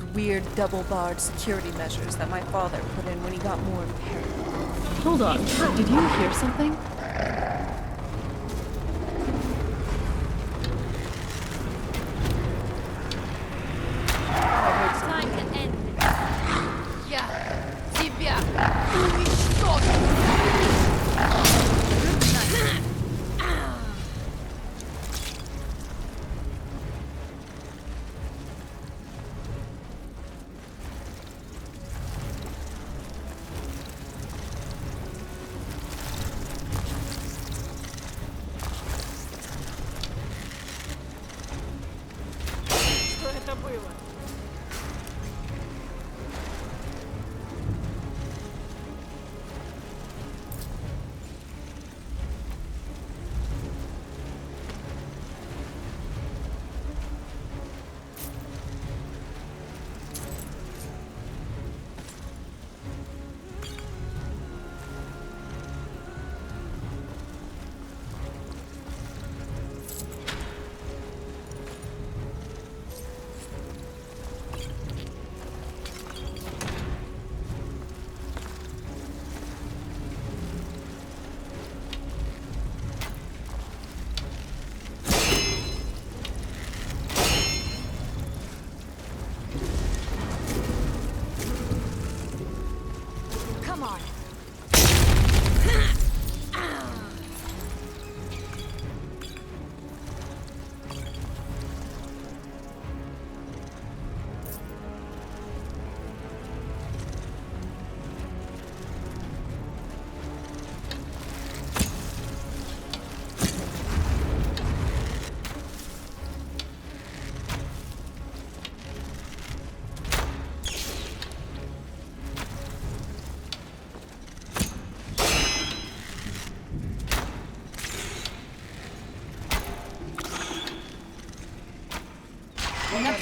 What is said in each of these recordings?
those weird double-barred security measures that my father put in when he got more paranoid. Hold on, did you hear something? Time to end this. Я тебя уничтожу! Что это было? Come on.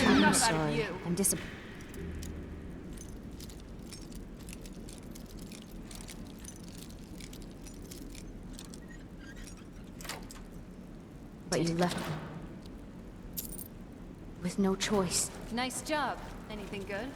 I'm sorry. I'm disappointed. But you left with no choice. Nice job. Anything good?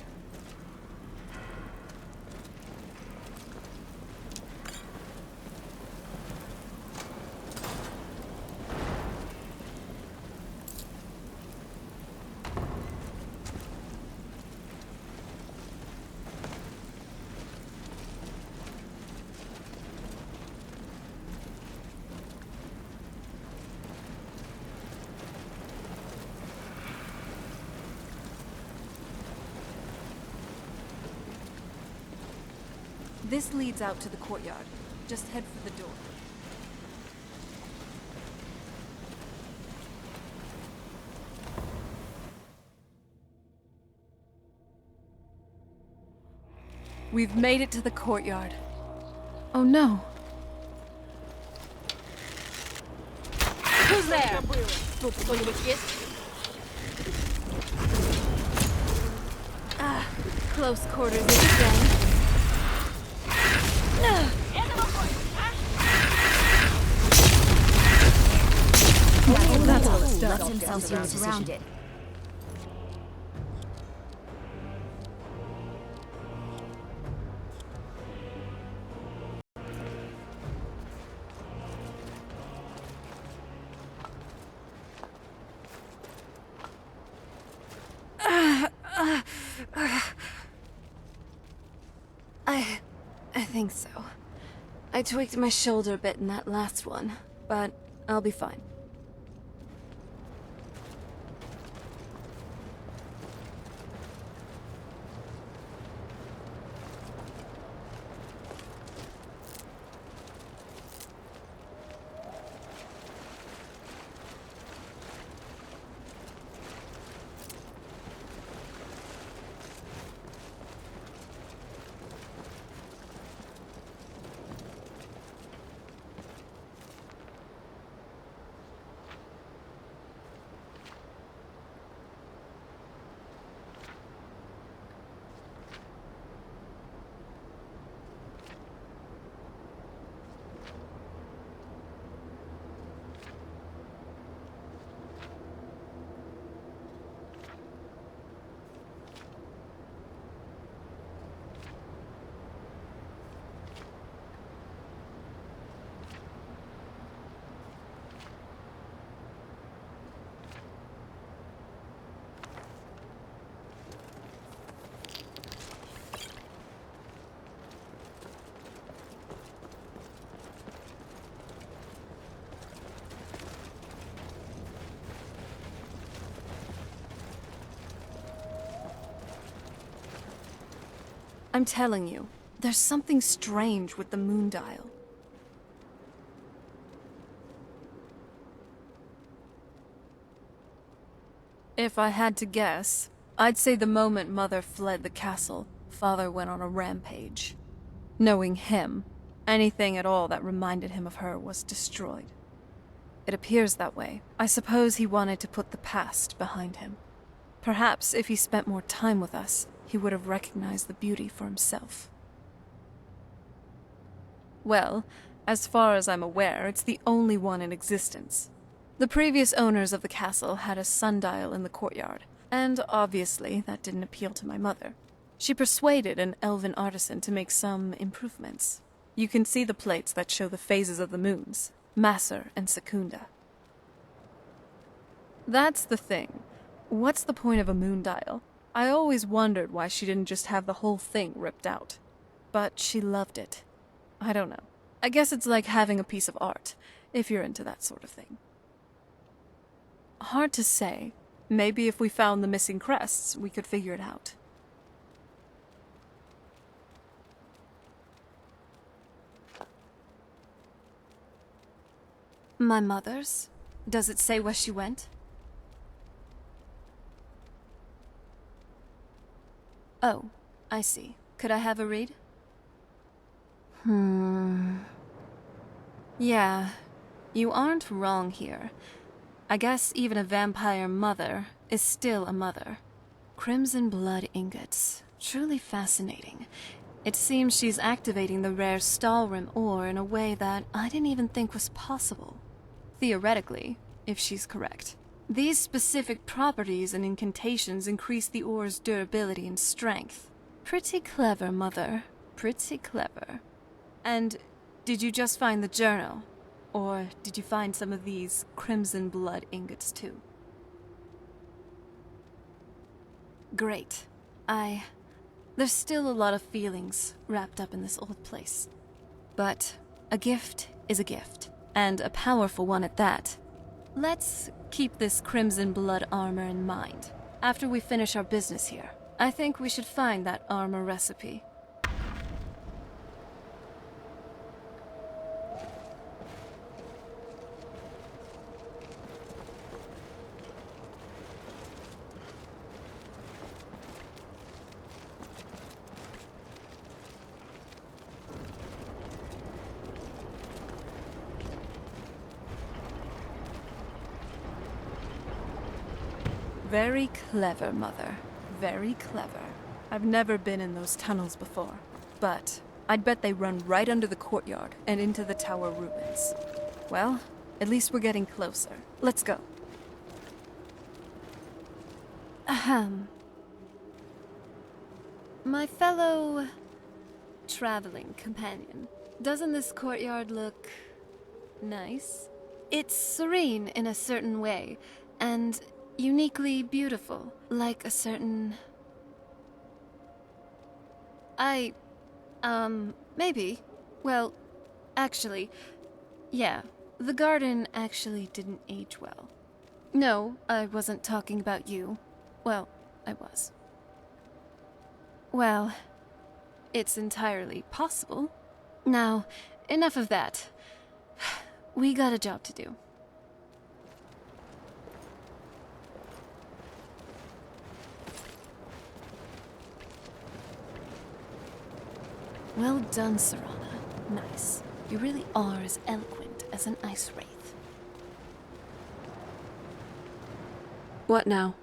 This leads out to the courtyard. Just head for the door. We've made it to the courtyard. Oh no. Who's there? Тут кто-нибудь есть? Ah, close quarters again. That's how it's done. Left himself surrounded. I think so. I tweaked my shoulder a bit in that last one, but I'll be fine. I'm telling you, there's something strange with the moon dial. If I had to guess, I'd say the moment Mother fled the castle, Father went on a rampage. Knowing him, anything at all that reminded him of her was destroyed. It appears that way. I suppose he wanted to put the past behind him. Perhaps if he spent more time with us, he would have recognized the beauty for himself. Well, as far as I'm aware, it's the only one in existence. The previous owners of the castle had a sundial in the courtyard, and obviously that didn't appeal to my mother. She persuaded an elven artisan to make some improvements. You can see the plates that show the phases of the moons, Maser and Secunda. That's the thing. What's the point of a moon dial? I always wondered why she didn't just have the whole thing ripped out. But she loved it. I don't know. I guess it's like having a piece of art, if you're into that sort of thing. Hard to say. Maybe if we found the missing crests, we could figure it out. My mother's? Does it say where she went? Oh, I see. Could I have a read? Yeah, you aren't wrong here. I guess even a vampire mother is still a mother. Crimson blood ingots. Truly fascinating. It seems she's activating the rare Stalrim ore in a way that I didn't even think was possible. Theoretically, if she's correct. These specific properties and incantations increase the ore's durability and strength. Pretty clever, Mother. Pretty clever. And did you just find the journal? Or did you find some of these crimson blood ingots too? Great. There's still a lot of feelings wrapped up in this old place. But a gift is a gift, and a powerful one at that. Let's keep this crimson blood armor in mind. After we finish our business here, I think we should find that armor recipe. Very clever, Mother. Very clever. I've never been in those tunnels before, but I'd bet they run right under the courtyard and into the tower ruins. Well, at least we're getting closer. Let's go. Ahem. My fellow traveling companion, doesn't this courtyard look nice? It's serene in a certain way, and uniquely beautiful, like a certain... maybe. Well, actually, yeah, the garden actually didn't age well. No, I wasn't talking about you. Well, I was. Well, it's entirely possible. Now, enough of that. We got a job to do. Well done, Serana. Nice. You really are as eloquent as an ice wraith. What now?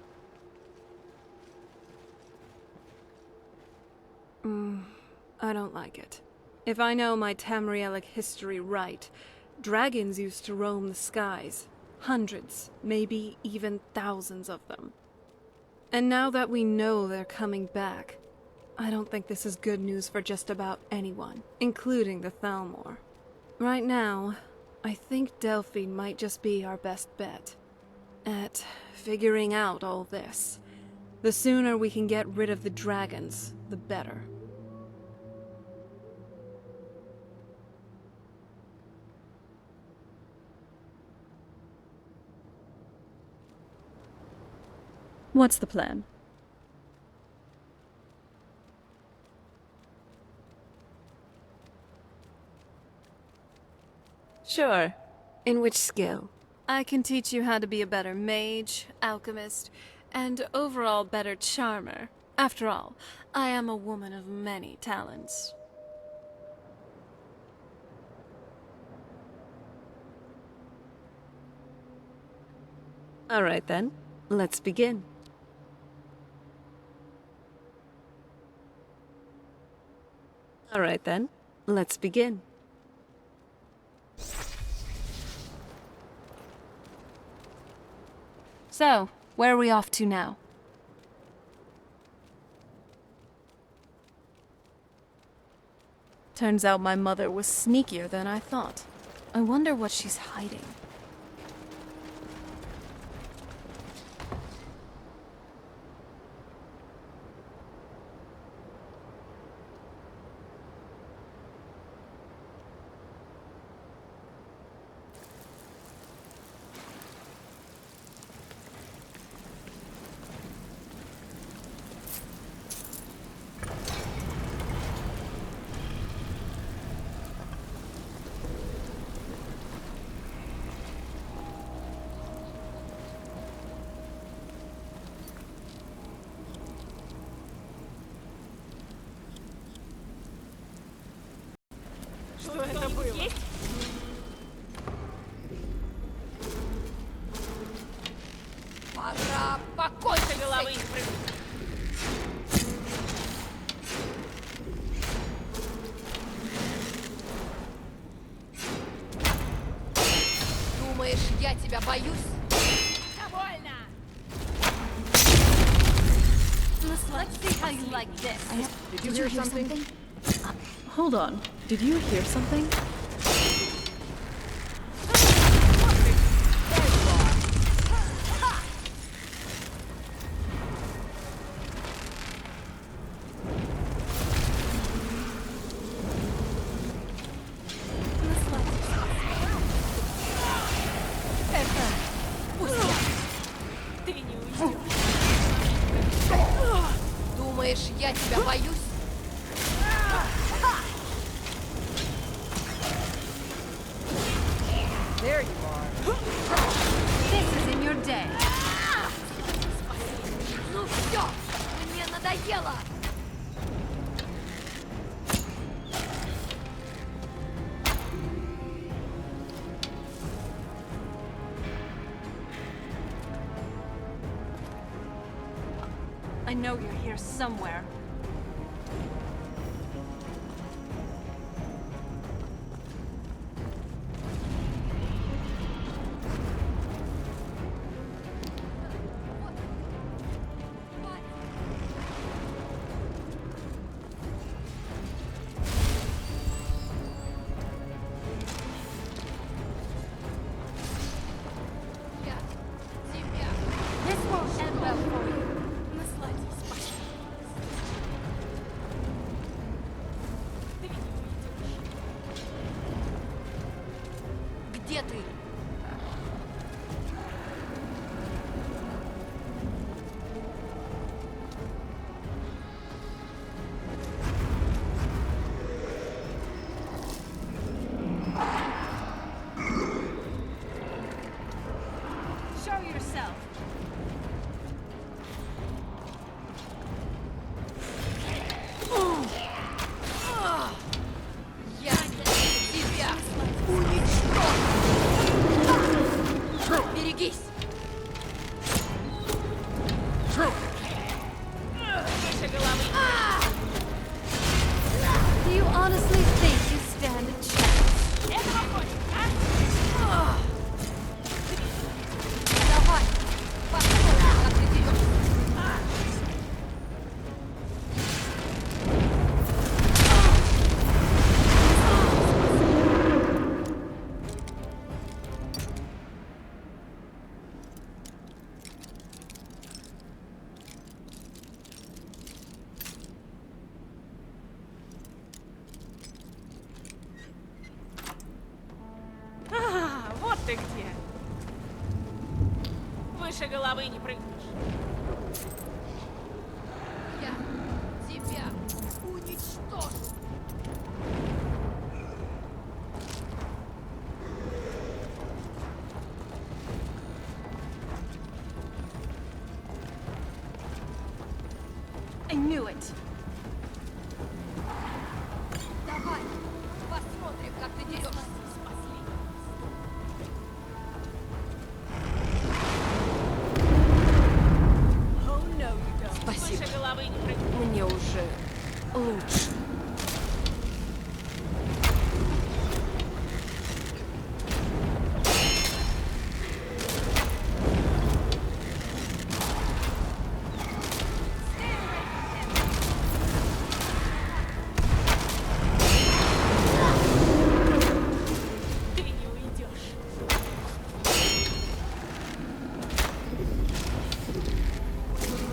I don't like it. If I know my Tamrielic history right, dragons used to roam the skies. Hundreds, maybe even thousands of them. And now that we know they're coming back, I don't think this is good news for just about anyone, including the Thalmor. Right now, I think Delphi might just be our best bet at figuring out all this. The sooner we can get rid of the dragons, the better. What's the plan? Sure. In which skill? I can teach you how to be a better mage, alchemist, and overall better charmer. After all, I am a woman of many talents. All right then. Let's begin. All right then. Let's begin. So, where are we off to now? Turns out my mother was sneakier than I thought. I wonder what she's hiding. Что это было? Пора покойся головы. Думаешь, я тебя боюсь? Довольно! Let's see how you like this. Did you hear something? Hold on. Did you hear something? Ты не уйдешь. Думаешь, я тебя боюсь? There you are. This is in your day. Ну все, мне надоело. I know you're here somewhere. Я тебя. This won't end well for you. Насладись, пожалуйста. Ты ведь не уйдешь. Где ты? Show yourself. Я тебя уничтожу! Берегись! Выше головы! Do you honestly think you stand a chance? Этого хочешь, а? Давай! Посмотрим, как ты дерешься! Вот ты где! Выше головы не прыгнешь! Я тебя уничтожу! I knew it. Давай, посмотрим, как ты дерешься. Спасибо. Мне уже лучше.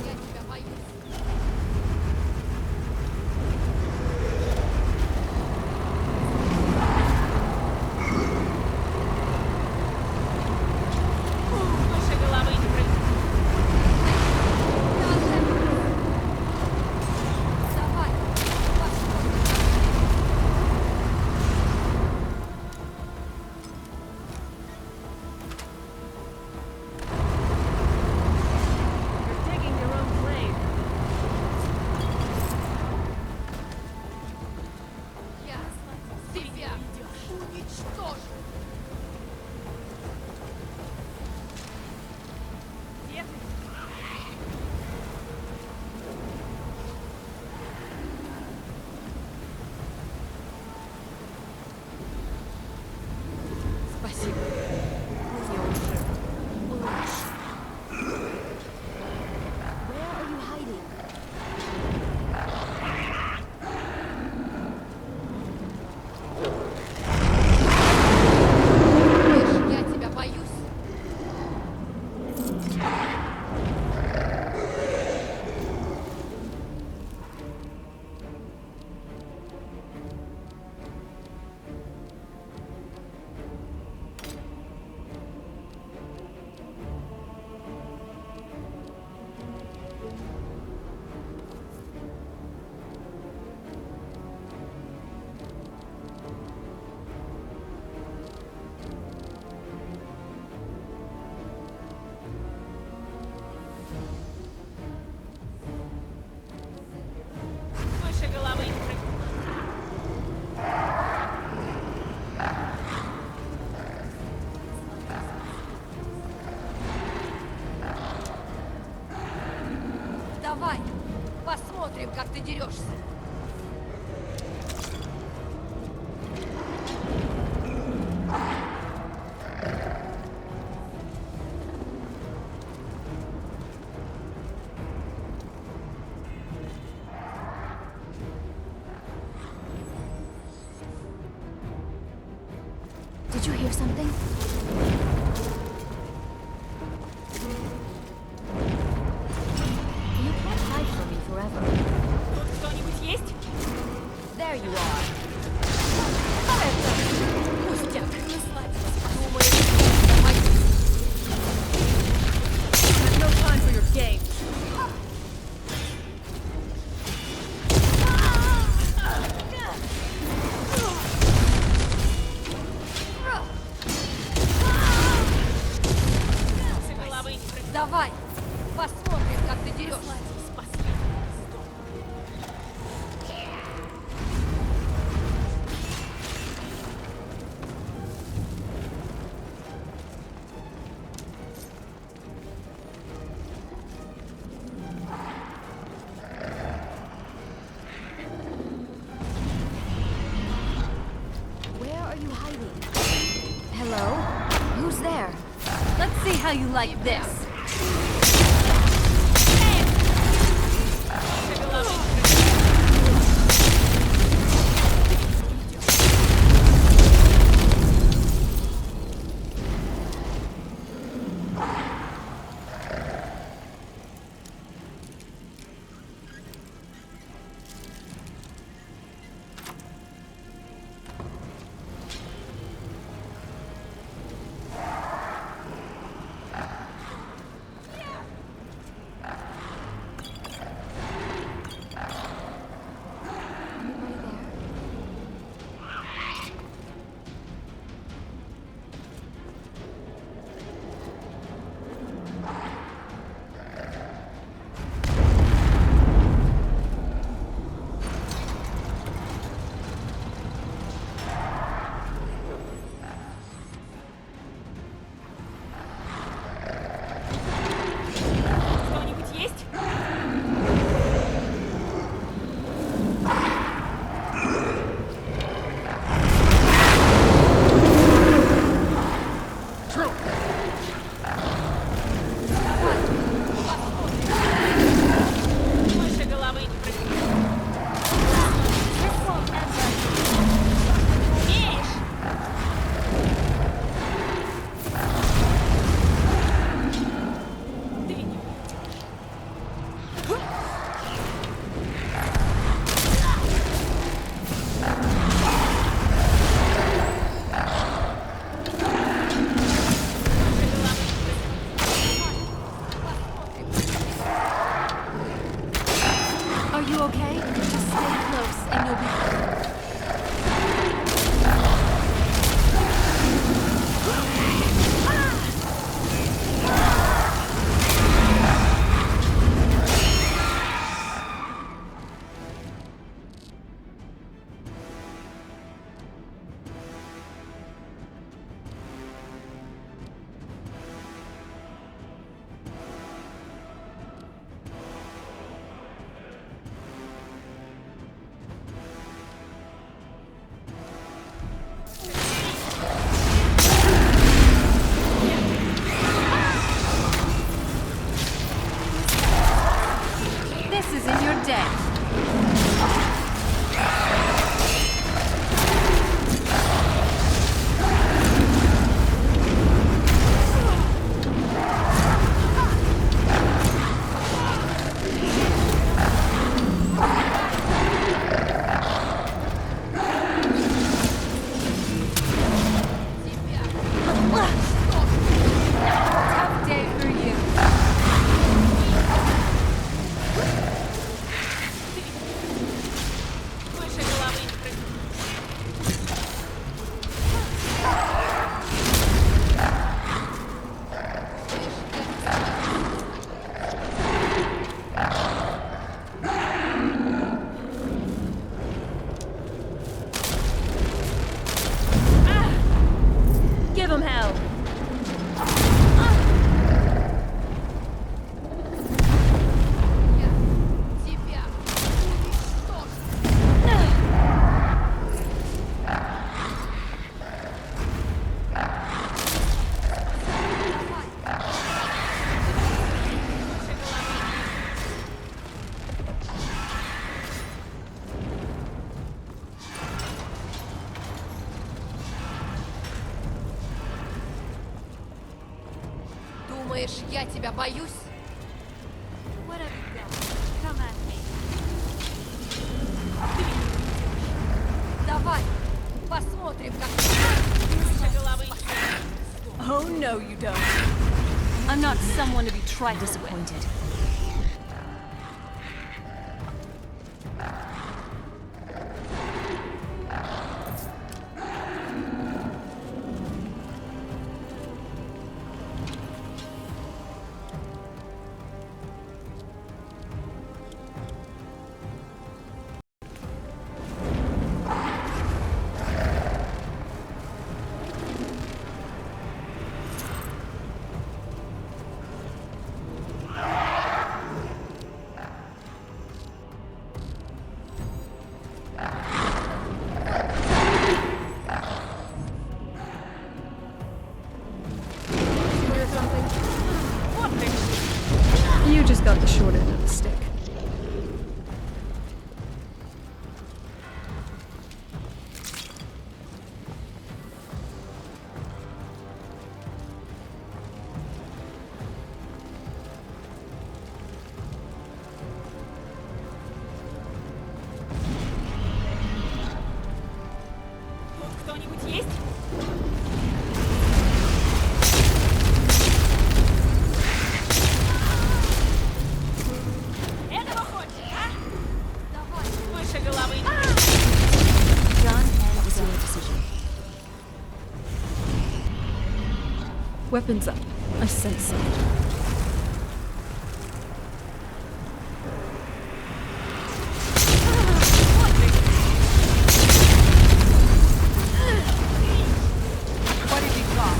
Я тебя боюсь. Давай, посмотрим. You're digging your own grave. Я тебя уничтожу. Спасибо. Мне уже лучше. Where are you hiding? Видишь, я тебя боюсь. Давай, посмотрим, как ты дерешься. Did you hear something? You can't hide from me forever. Кто-нибудь есть? There you are. Пустяк. Думаешь, я тебя боюсь. I have no time for your games. Давай, посмотрим, как ты дерешься. Where are you hiding? Hello? Who's there? Let's see how you like this. You okay? Just stay close and you'll be fine. This is in your debt. Tough day for you. Выше головы не прыгай. Give him hell! Я тебя уничтожу. Думаешь, я тебя боюсь? Давай, посмотрим, как выше головы. Oh no, you don't. I'm not someone to be trifled with. Disappointed. You just got the short end of the stick. Кто-нибудь есть? Этого хочешь, а? Давай, выше головы. John, that was your decision. Weapons up. I sense something. What have you got?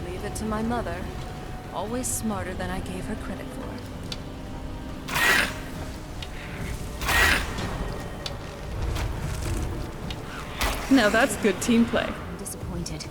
Leave it to my mother. Always smarter than I gave her credit for. Now that's good team play. I'm disappointed.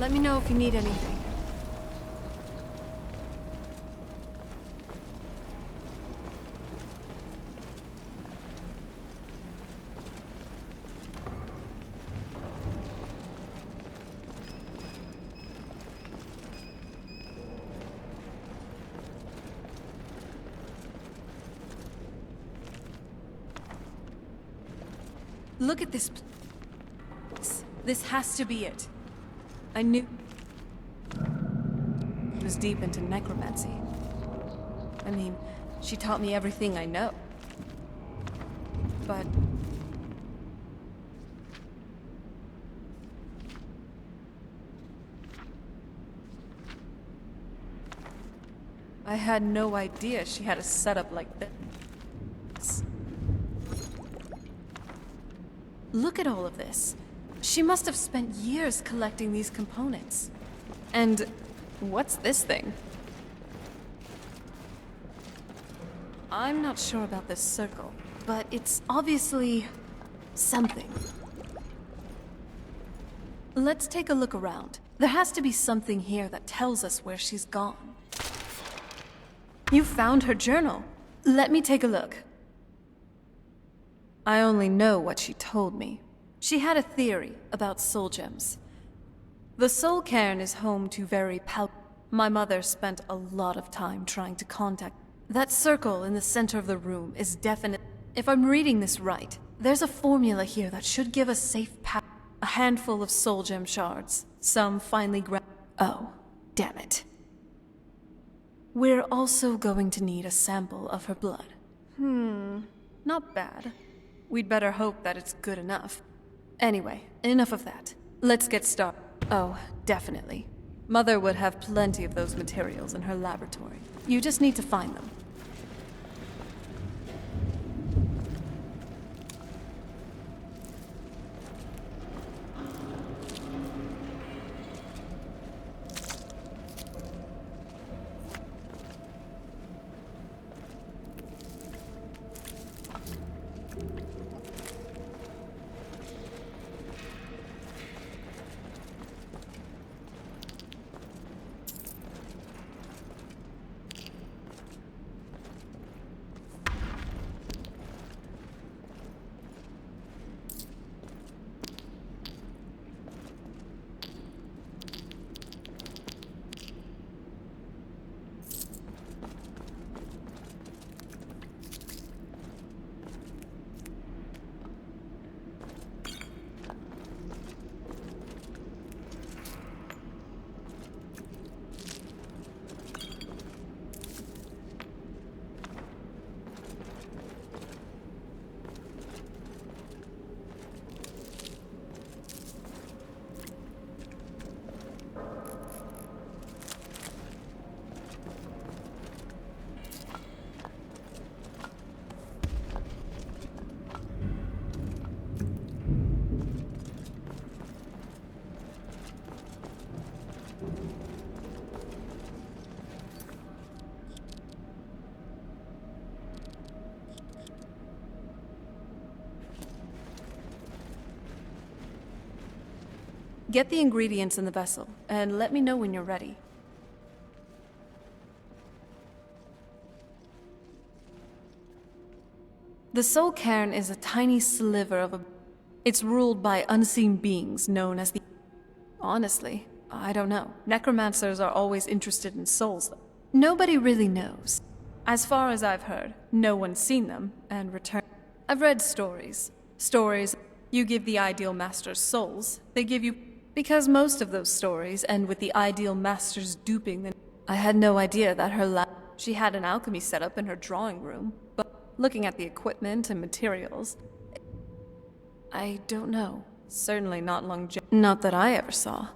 Let me know if you need anything. Look at this. This has to be it. I knew I was deep into necromancy. I mean, she taught me everything I know. But I had no idea she had a setup like this. Look at all of this. She must have spent years collecting these components. And what's this thing? I'm not sure about this circle, but it's obviously something. Let's take a look around. There has to be something here that tells us where she's gone. You found her journal. Let me take a look. I only know what she told me. She had a theory about soul gems. The soul cairn is home to very My mother spent a lot of time trying to contact. That circle in the center of the room is definite. If I'm reading this right, there's a formula here that should give us safe path. A handful of soul gem shards. Some finely Oh, damn it. We're also going to need a sample of her blood. Not bad. We'd better hope that it's good enough. Anyway, enough of that. Let's get started. Oh, definitely. Mother would have plenty of those materials in her laboratory. You just need to find them. Get the ingredients in the vessel, and let me know when you're ready. The soul cairn is a tiny sliver of a... It's ruled by unseen beings known as the... Honestly, I don't know. Necromancers are always interested in souls. Nobody really knows. As far as I've heard, no one's seen them, and returned. I've read stories. Stories, you give the ideal masters souls, they give you... Because most of those stories end with the ideal masters duping the... I had no idea that her lab... She had an alchemy setup in her drawing room, but looking at the equipment and materials... I don't know. Certainly not longevity. Not that I ever saw.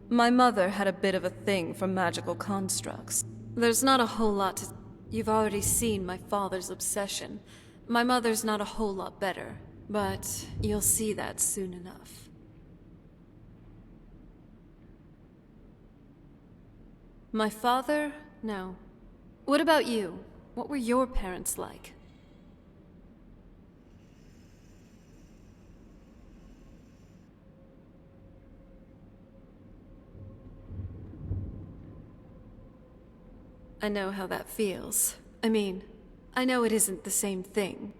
My mother had a bit of a thing for magical constructs. There's not a whole lot to... You've already seen my father's obsession. My mother's not a whole lot better, but you'll see that soon enough. My father? No. What about you? What were your parents like? I know how that feels. I mean, I know it isn't the same thing.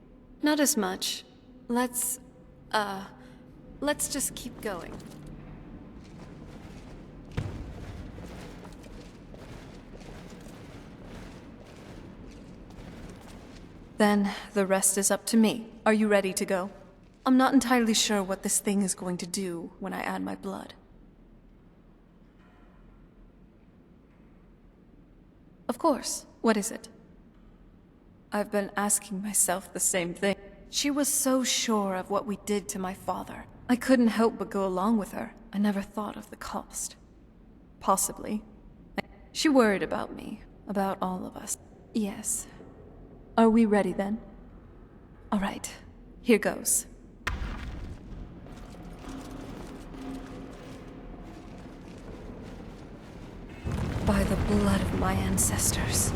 Not as much. Let's just keep going. Then the rest is up to me. Are you ready to go? I'm not entirely sure what this thing is going to do when I add my blood. Of course. What is it? I've been asking myself the same thing. She was so sure of what we did to my father. I couldn't help but go along with her. I never thought of the cost. Possibly. She worried about me, about all of us. Yes. Are we ready then? All right. Here goes. By the blood of my ancestors.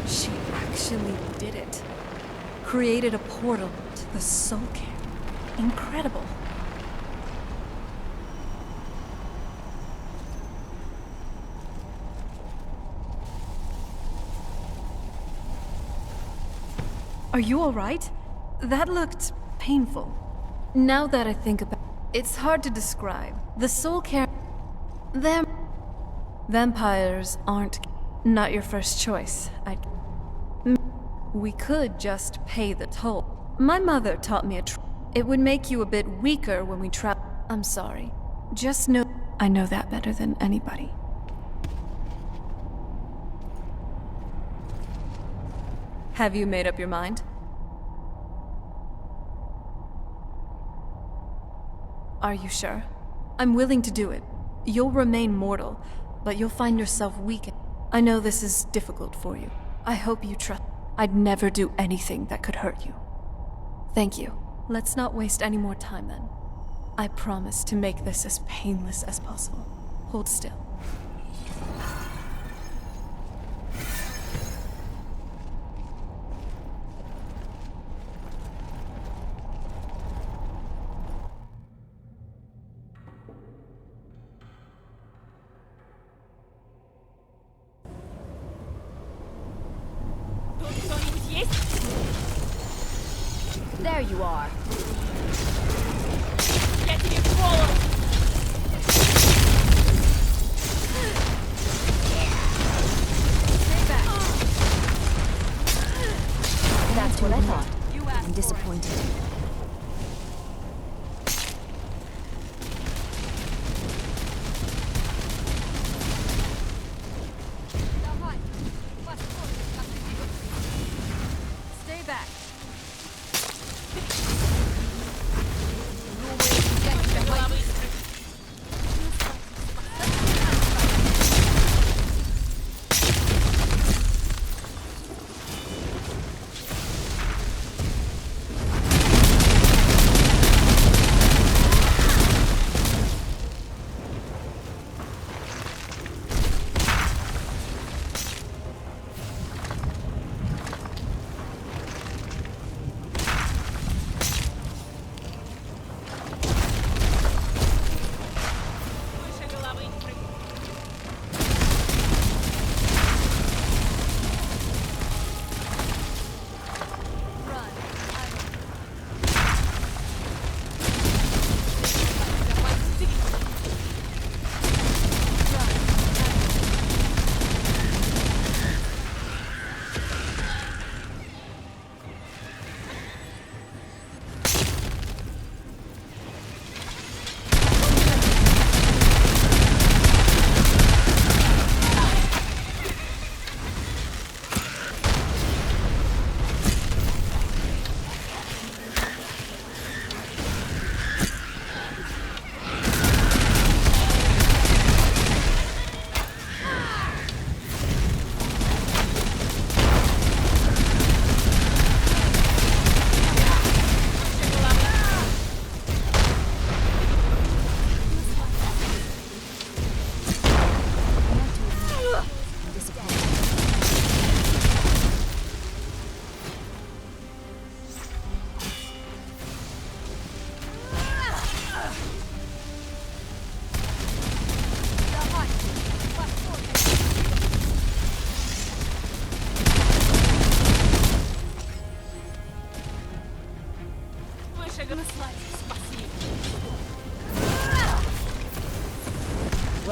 She actually did it. Created a portal to the soul care. Incredible. Are you all right? That looked painful. Now that I think about it, it's hard to describe. The soul care... Vampires aren't... Not your first choice. We could just pay the toll. My mother taught me it would make you a bit weaker when we travel. I'm sorry. Just know... I know that better than anybody. Have you made up your mind? Are you sure? I'm willing to do it. You'll remain mortal, but you'll find yourself weakened. I know this is difficult for you. I hope you trust. I'd never do anything that could hurt you. Thank you. Let's not waste any more time then. I promise to make this as painless as possible. Hold still. There you are. Get to your goal! Stay back. That's what I thought. You asked I'm disappointed. Давай. Посмотрим, как ты двигаешься. Stay back.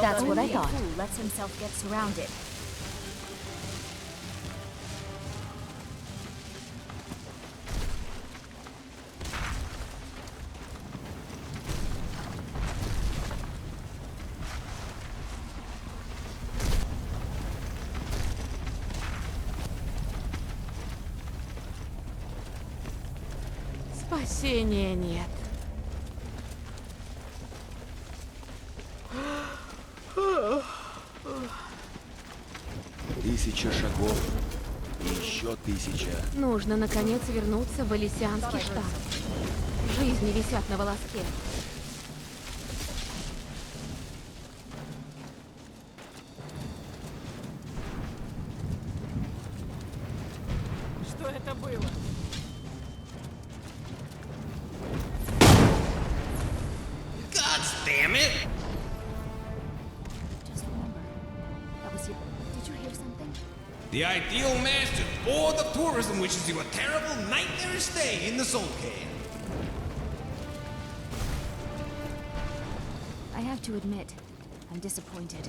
That's what I thought. Fool lets himself get surrounded. Спасения нет. 1000 шагов и еще 1000. Нужно, наконец, вернуться в Элисианский штаб. Жизни висят на волоске. Что это было? God damn it! Just remember, that was your... Did you hear something? The ideal master board of tourism wishes you a terrible, nightmarish stay in the Soul Cave. I have to admit, I'm disappointed.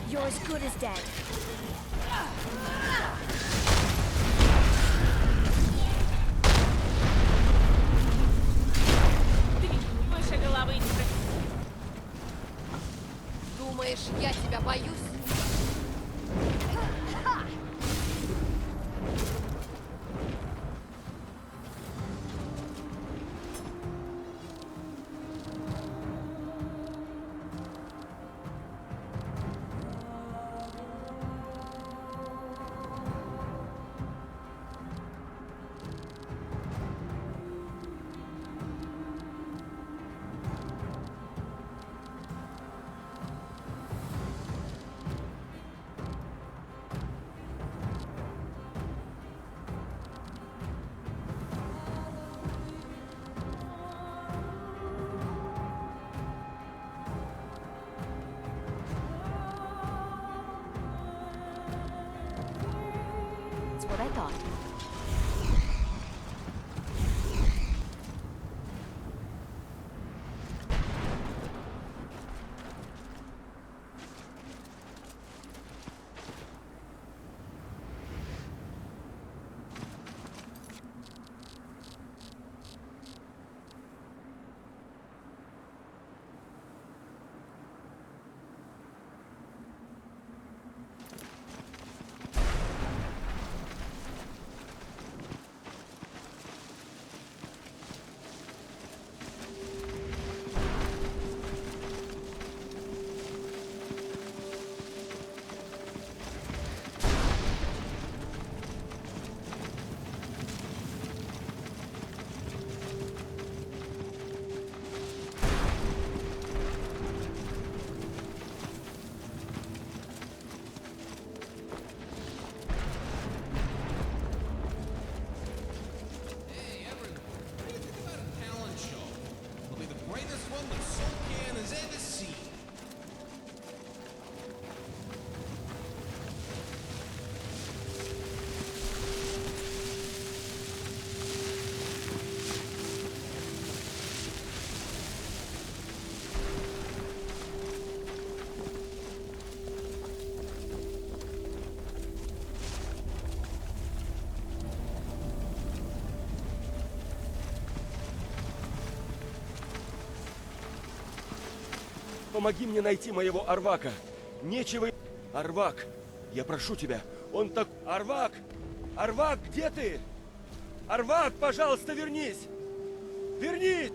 You're as good as dead. Ты выше головы не прыгай. Думаешь, я тебя боюсь? That's what I thought. brightest one the Sulcan has ever seen. Помоги мне найти моего Арвака. Нечего... Арвак, я прошу тебя, он так... Арвак! Арвак, где ты? Арвак, пожалуйста, вернись! Вернись!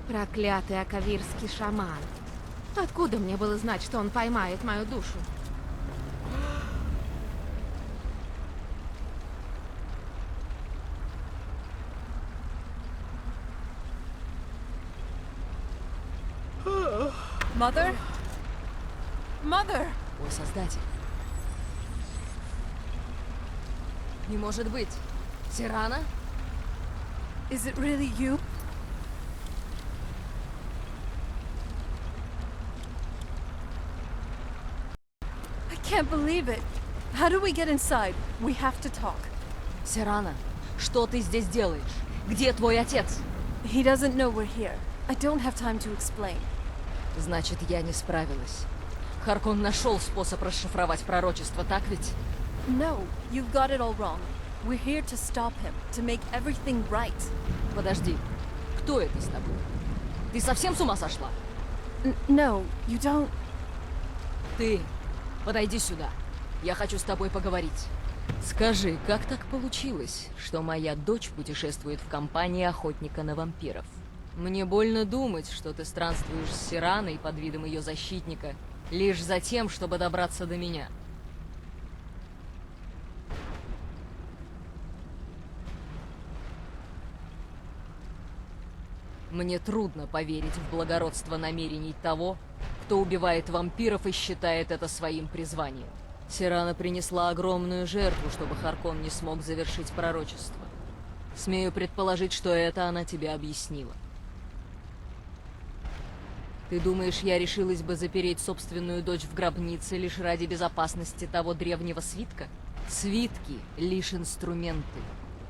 Проклятый акавирский шаман. Откуда мне было знать, что он поймает мою душу? Mother? Mother! Мой создатель. Не может быть. Сирана? Is it really you? I can't believe it. How do we get inside? We have to talk. Сирана, что ты здесь делаешь? Где твой отец? He doesn't know we're here. I don't have time to explain. Значит, я не справилась. Харкон нашел способ расшифровать пророчество, так ведь? No, you've got it all wrong. We're here to stop him, to make everything right. Подожди, кто это с тобой? Ты совсем с ума сошла? No, you don't... Ты, подойди сюда. Я хочу с тобой поговорить. Скажи, как так получилось, что моя дочь путешествует в компании охотника на вампиров? Мне больно думать, что ты странствуешь с Сираной под видом ее защитника, лишь за тем, чтобы добраться до меня. Мне трудно поверить в благородство намерений того, кто убивает вампиров и считает это своим призванием. Сирана принесла огромную жертву, чтобы Харкон не смог завершить пророчество. Смею предположить, что это она тебе объяснила. Ты думаешь, я решилась бы запереть собственную дочь в гробнице лишь ради безопасности того древнего свитка? Свитки — лишь инструменты.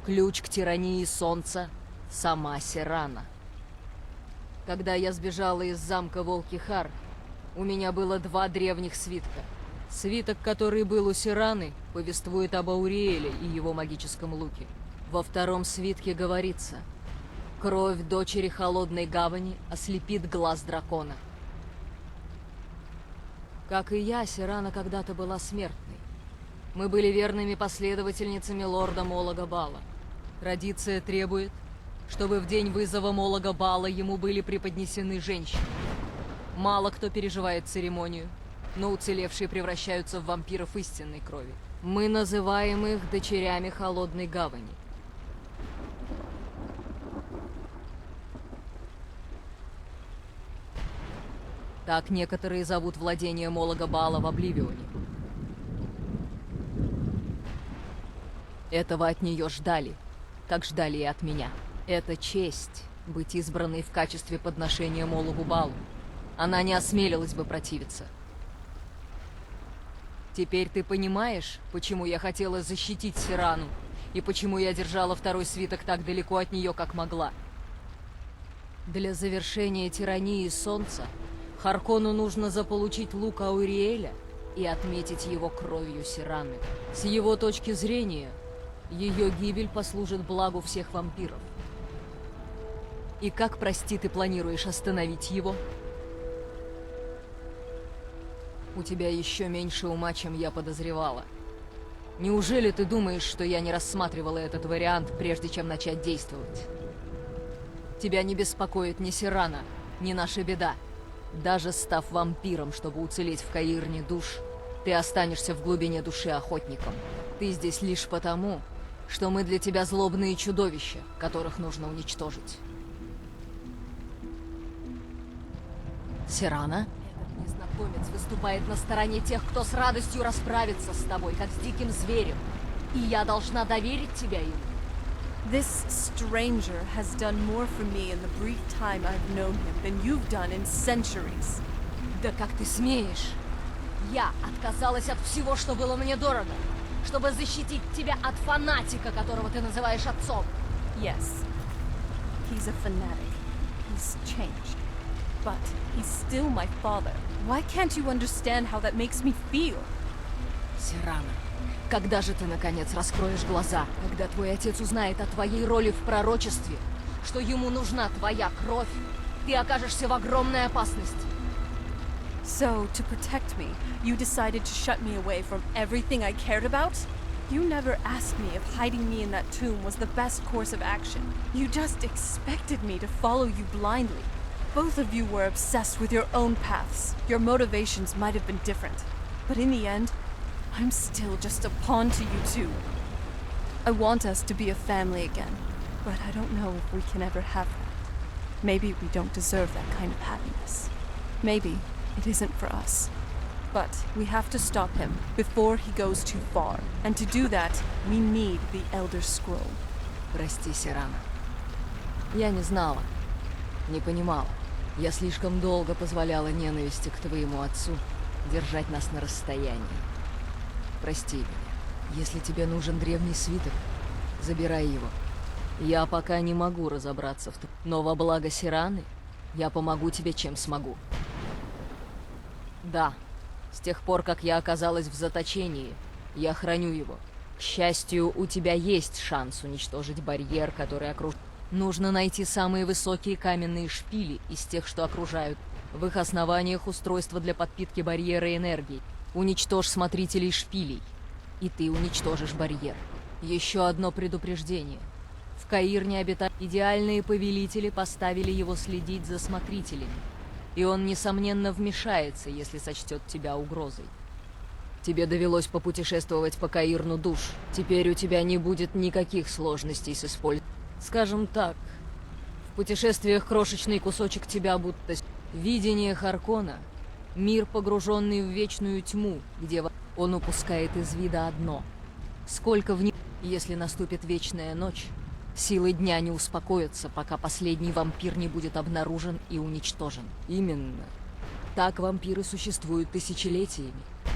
Ключ к тирании солнца — сама Сирана. Когда я сбежала из замка Волки-Хар, у меня было 2 древних свитка. Свиток, который был у Сираны, повествует об Ауриэле и его магическом луке. Во 2-м свитке говорится: «Кровь дочери Холодной Гавани ослепит глаз дракона». Как и я, Сирана когда-то была смертной. Мы были верными последовательницами лорда Молога Бала. Традиция требует, чтобы в день вызова Молога Бала ему были преподнесены женщины. Мало кто переживает церемонию, но уцелевшие превращаются в вампиров истинной крови. Мы называем их дочерями Холодной Гавани. Так некоторые зовут владение Молога Бала в Обливионе. Этого от нее ждали, как ждали и от меня. Это честь — быть избранной в качестве подношения Мологу Балу. Она не осмелилась бы противиться. Теперь ты понимаешь, почему я хотела защитить Сирану, и почему я держала 2-й свиток так далеко от нее, как могла. Для завершения тирании солнца Харкону нужно заполучить лук Ауриэля и отметить его кровью Сираны. С его точки зрения, ее гибель послужит благу всех вампиров. И как, прости, ты планируешь остановить его? У тебя еще меньше ума, чем я подозревала. Неужели ты думаешь, что я не рассматривала этот вариант, прежде чем начать действовать? Тебя не беспокоит ни Сирана, ни наша беда. Даже став вампиром, чтобы уцелеть в Каирне душ, ты останешься в глубине души охотником. Ты здесь лишь потому, что мы для тебя злобные чудовища, которых нужно уничтожить. Сирана? Этот незнакомец выступает на стороне тех, кто с радостью расправится с тобой, как с диким зверем. И я должна доверить тебя им. This stranger has done more for me in the brief time I've known him than you've done in centuries. Да как ты смеешь? Я отказалась от всего, что было мне дорого, чтобы защитить тебя от фанатика, которого ты называешь отцом. Yes, he's a fanatic. He's changed. But he's still my father. Why can't you understand how that makes me feel? Сирана, когда же ты, наконец, раскроешь глаза? Когда твой отец узнает о твоей роли в пророчестве, что ему нужна твоя кровь, ты окажешься в огромной опасности. So, to protect me, you decided to shut me away from everything I cared about? You never asked me if hiding me in that tomb was the best course of action. You just expected me to follow you blindly. Both of you were obsessed with your own paths. Your motivations might have been different. But in the end, I'm still just a pawn to you two. I want us to be a family again, but I don't know if we can ever have that. Maybe we don't deserve that kind of happiness. Maybe it isn't for us. But we have to stop him before he goes too far. And to do that, we need the Elder Scroll. Прости, Сирана. Я не знала, не понимала. Я слишком долго позволяла ненависти к твоему отцу держать нас на расстоянии. Прости меня. Если тебе нужен древний свиток, забирай его. Я пока не могу разобраться в том, но во благо Сираны я помогу тебе, чем смогу. Да, с тех пор, как я оказалась в заточении, я храню его. К счастью, у тебя есть шанс уничтожить барьер, который окружает. Нужно найти самые высокие каменные шпили из тех, что окружают. В их основаниях устройство для подпитки барьера энергии. Уничтожь смотрителей шпилей, и ты уничтожишь барьер. Еще одно предупреждение. В Каирне обитают идеальные повелители, поставили его следить за смотрителями. И он, несомненно, вмешается, если сочтет тебя угрозой. Тебе довелось попутешествовать по Каирну душ. Теперь у тебя не будет никаких сложностей с использованием. Скажем так, в путешествиях крошечный кусочек тебя будто... Видение Харкона — мир, погруженный в вечную тьму, где он упускает из вида одно. Сколько в нем... Если наступит вечная ночь, силы дня не успокоятся, пока последний вампир не будет обнаружен и уничтожен. Именно. Так вампиры существуют тысячелетиями.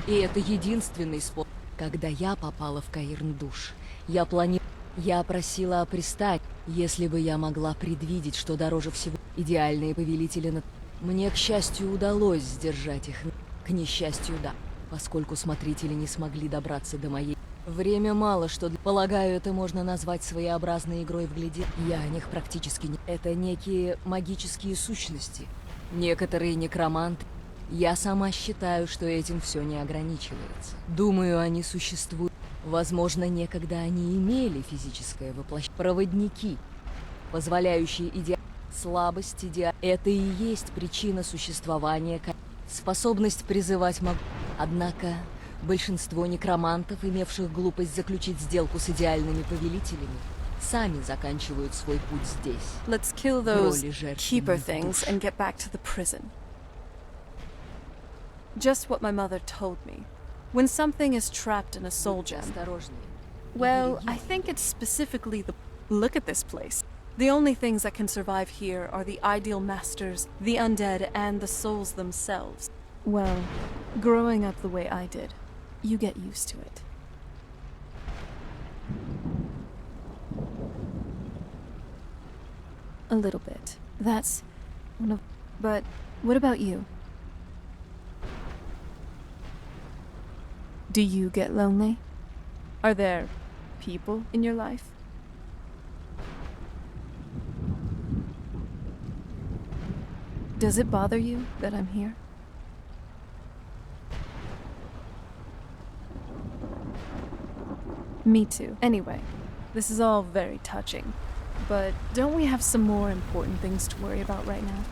И это единственный способ. Когда я попала в Каирн-душ, я просила о пристань, если бы я могла предвидеть, что дороже всего идеальные повелители на... Мне, к счастью, удалось сдержать их. К несчастью, да, поскольку смотрители не смогли добраться до моей... Время мало, что... Полагаю, это можно назвать своеобразной игрой в гляде. Я о них практически не... Это некие магические сущности. Некоторые некроманты. Я сама считаю, что этим все не ограничивается. Думаю, они существуют. Возможно, некогда они имели физическое воплощение. Проводники, позволяющие слабость это и есть причина существования. Способность призывать Однако, большинство некромантов, имевших глупость заключить сделку с идеальными повелителями, сами заканчивают свой путь здесь. Let's kill those keeper things and get back to the prison. Just what my mother told me. When something is trapped in a soul gem... Well, I think it's specifically the... Look at this place. The only things that can survive here are the ideal masters, the undead, and the souls themselves. Well, growing up the way I did, you get used to it. A little bit. That's one of... But what about you? Do you get lonely? Are there people in your life? Does it bother you that I'm here? Me too. Anyway, this is all very touching. But don't we have some more important things to worry about right now?